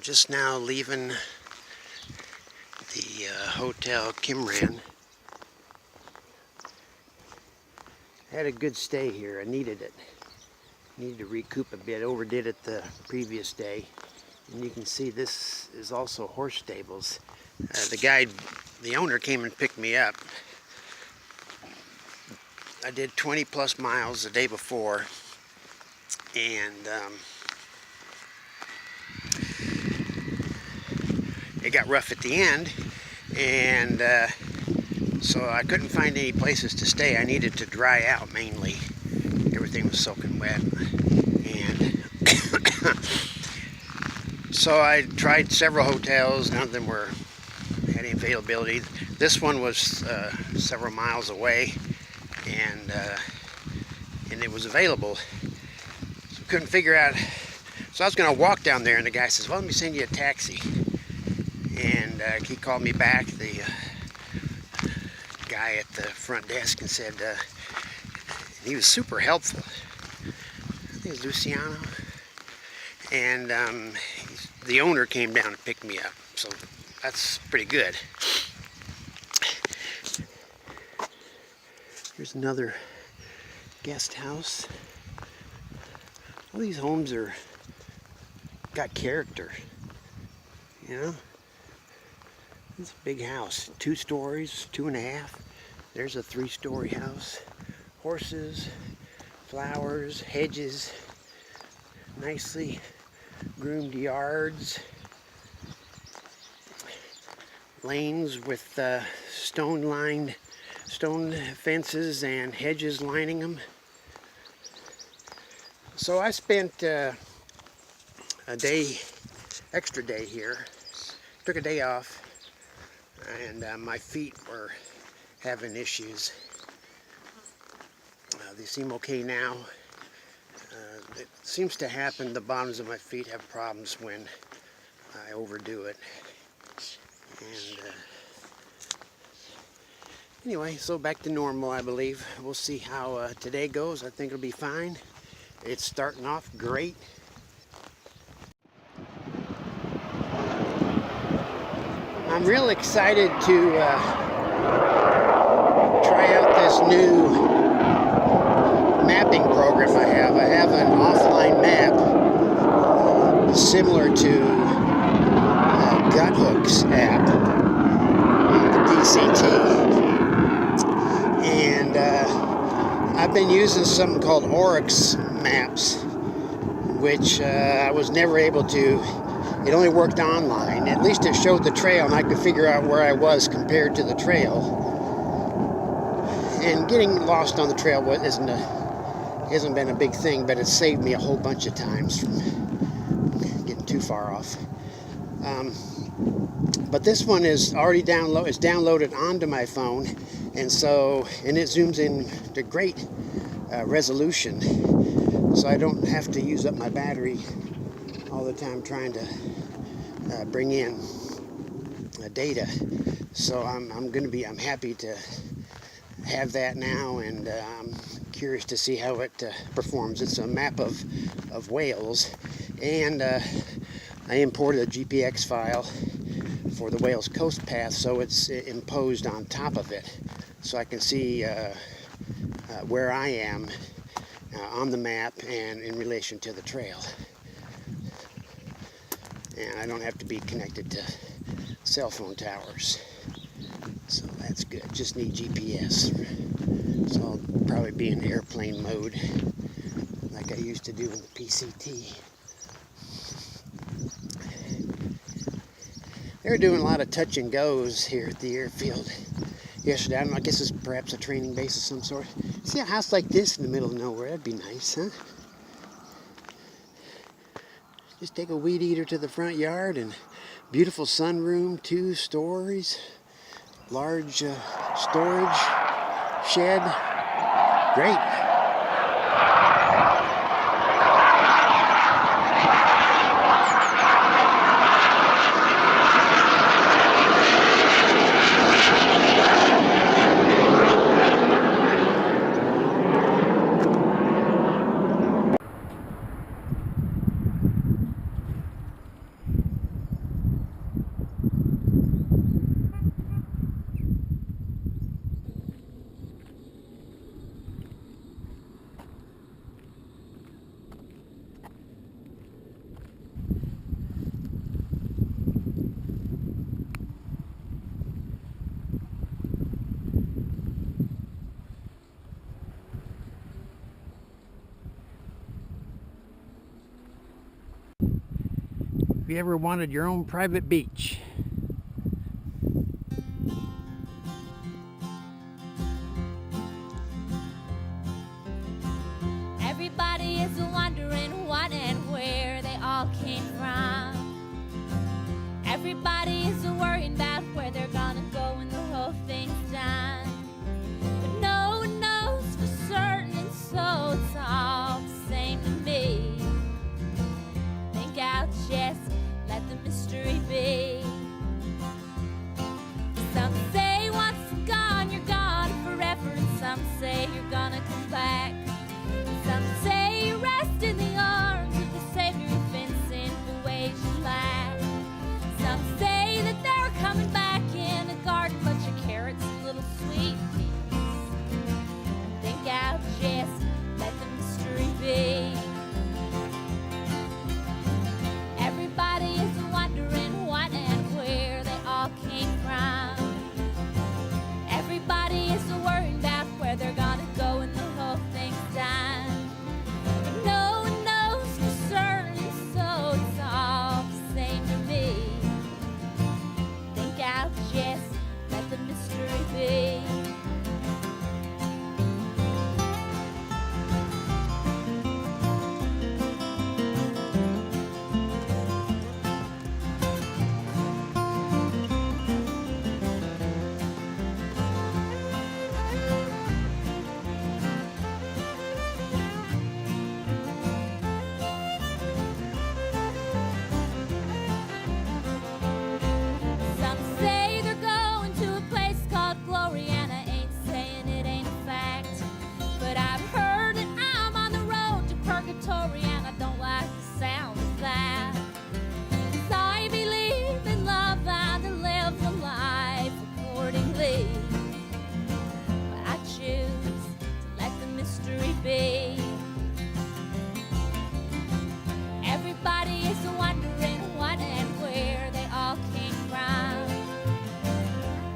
Just now leaving the Hotel Kimran. Had a good stay here. I needed it. Needed to recoup a bit. Overdid it the previous day. And you can see this is also horse stables. The owner came and picked me up. I did 20 plus miles the day before, and it got rough at the end, and so I couldn't find any places to stay. I needed to dry out mainly. Everything was soaking wet, and so I tried several hotels. None of them had any availability. This one was several miles away, and it was available. So couldn't figure out. So I was going to walk down there, and the guy says, "Well, let me send you a taxi." And he called me back, the guy at the front desk, and said, he was super helpful. I think it was Luciano. And the owner came down and picked me up, so that's pretty good. Here's another guest house. All these homes got character, you know. It's a big house, 2 stories, 2.5. There's a 3-story house. Horses, flowers, hedges, nicely groomed yards, lanes with stone fences and hedges lining them. So I spent a extra day here. Took a day off, and my feet were having issues. They seem okay now. It seems to happen, the bottoms of my feet have problems when I overdo it. And anyway, so back to normal, I believe. We'll see how today goes. I think it'll be fine. It's starting off great. I'm real excited to try out this new mapping program I have. I have an offline map similar to Guthook's app on the DCT. And I've been using something called Oryx maps, which I was never able to. It only worked online. At least it showed the trail, and I could figure out where I was compared to the trail. And getting lost on the trail hasn't been a big thing, but it saved me a whole bunch of times from getting too far off. But this one is already downloaded onto my phone, and it zooms in to great resolution, so I don't have to use up my battery all the time trying to bring in data. So I'm happy to have that now, and I'm curious to see how it performs. It's a map of Wales, and I imported a GPX file for the Wales coast path, so it's imposed on top of it, so I can see where I am on the map and in relation to the trail. And I don't have to be connected to cell phone towers, so that's good. Just need GPS, so I'll probably be in airplane mode like I used to do in the PCT. They're doing a lot of touch and goes here at the airfield yesterday. I guess it's perhaps a training base of some sort. See a house like this in the middle of nowhere? That'd be nice, huh? Just take a weed eater to the front yard, and beautiful sunroom, 2 stories, large storage shed. Great. Have you ever wanted your own private beach? Everybody is wondering what and where they all came from. Everybody is worrying about where they're gonna go when the whole thing's done. But no one knows for certain, and so it's all the same to me. Think I'll just let the mystery be. Some say once gone, you're gone forever, and some say you're gonna come back. Some say you rest in the arms of the Savior who's been sin for ways you lack. Some say that they're coming back in a garden, bunch of carrots and little sweet peas. Think I'll just let the mystery be. Everybody is wondering what and where they all came from. Everybody is worried about where they're gonna go when the whole thing's done. But no one knows for certain, so it's all the same to me. Think I'll just let the mystery be. Some say they're going to a place called Glory, and I ain't saying it ain't a fact. But I've heard that I'm on the road to purgatory, and I don't like the sound of that. 'Cause I believe in love and to live the life accordingly. But I choose to let the mystery be. Everybody is wondering what and where they all came from.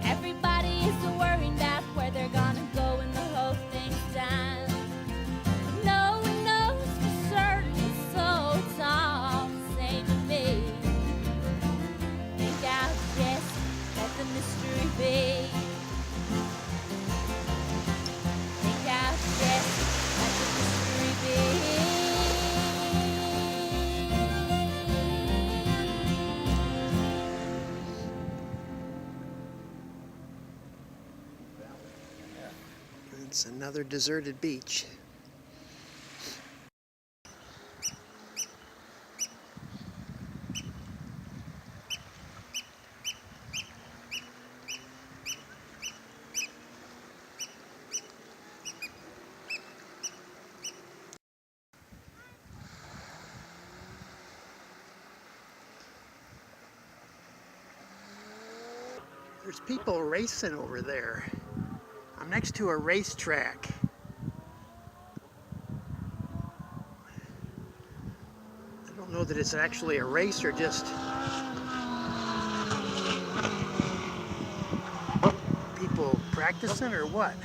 Everybody is worrying about where they're gonna go when the whole thing's done. No one knows for certain, so it's all the same to me. Think I'll just let the mystery be. Think I'll just let the mystery be. It's another deserted beach. There's people racing over there. I'm next to a racetrack. I don't know that it's actually a race or just people practicing or what.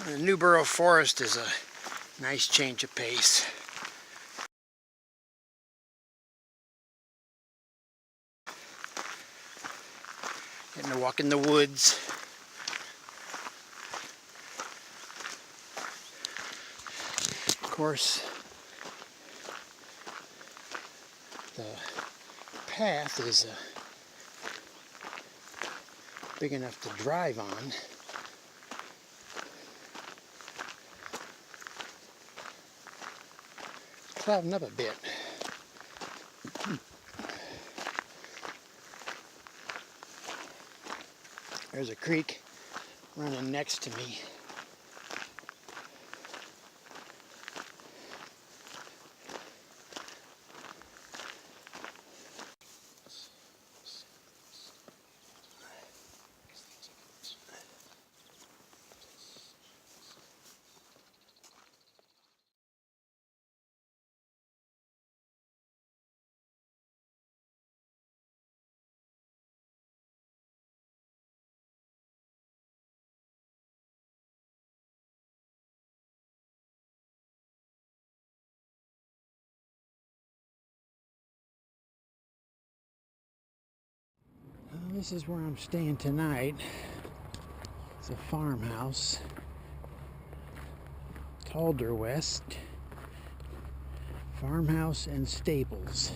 The Newborough Forest is a nice change of pace. Getting to walk in the woods. Of course, the path is big enough to drive on. clouding up a bit. There's a creek running next to me. This is where I'm staying tonight. It's a farmhouse. Calder West Farmhouse and Stables.